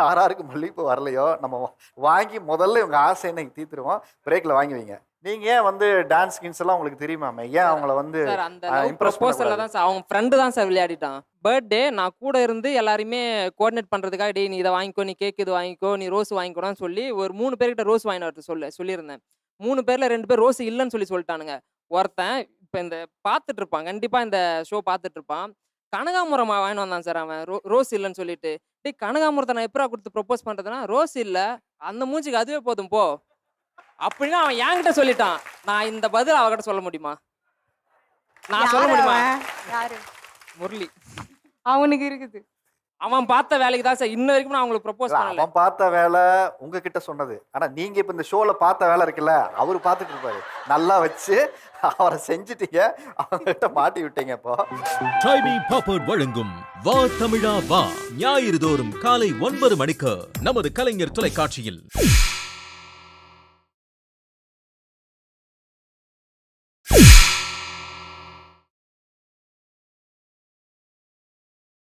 யாராருக்கு மல்லிகைப்பூ வரலையோ நம்ம வாங்கி முதல்ல இவங்க ஆசை இன்னைக்கு தீர்த்துருவோம். பிரேக்ல வாங்கி வைங்க. நீங்க ஏன் வந்து டான்ஸ் ஸ்கின்ஸ் எல்லாம் உங்களுக்கு தெரியுமாமே, ஏன் அவங்கள வந்து சார் அந்த இம்ப்ரெஸ் ப்ரொபோசல்ல தான் சார் அவங்க ஃப்ரெண்டு தான் சார் விளையாடிட்டான். பர்த்டே நான் கூட இருந்து எல்லாரையுமே கோஆர்டினேட் பண்ணுறதுக்காக டேய் நீ இதை வாங்கிக்கோ, நீ கேக் இது வாங்கிக்கோ, நீ ரோஸ் வாங்கிக்கோன்னு சொல்லி ஒரு 3 பேர்கிட்ட ரோஸ் வாங்கிட்டு வரது சொல்லியிருந்தேன். 3 பேரில் 2 பேர் ரோஸ் இல்லைன்னு சொல்லிட்டானுங்க. ஒருத்தன் இப்போ இந்த பார்த்துட்டு இருப்பான், கண்டிப்பாக இந்த ஷோ பார்த்துட்டு இருப்பான், கனகாமுரம் வாங்கிட்டு வந்தான் சார். அவன் ரோஸ் இல்லைன்னு சொல்லிட்டு, டேய் கனகாமுரத்தை நான் எப்படா கொடுத்து ப்ரொப்போஸ் பண்ணுறதுனா, ரோஸ் இல்லை அந்த மூஞ்சிக்கு அதுவே போதும் போ அப்படின்னு அவன் என்கிட்ட சொல்லிட்டான். நான் இந்த பதில் அவகிட்ட சொல்ல முடியுமா? நான் சொல்ல முடியுமா? யாரு? முரளி. அவனுக்கு இருக்குது. அவன் பார்த்த வேலைக்கு தான் சார் இன்ன வரைக்கும் நான் அவங்களுக்கு ப்ரப்போஸ் பண்ணல. அவன் பார்த்த வேலை உங்ககிட்ட சொன்னது. ஆனா நீங்க இப்ப இந்த ஷோல பார்த்த வேலை இருக்குல்ல, அவரு பார்த்துட்டு இருப்பாரு. நல்லா வச்சு அவரை செஞ்சுட்டீங்க, அவங்ககிட்ட மாட்டி விட்டீங்க. இப்போ டைமி பாப்பர்ட் வழங்கும் வா தமிழா வா ஞாயிறு தோறும் காலை 9 மணிக்கு நமது கலைஞர் தொலைக்காட்சியில்.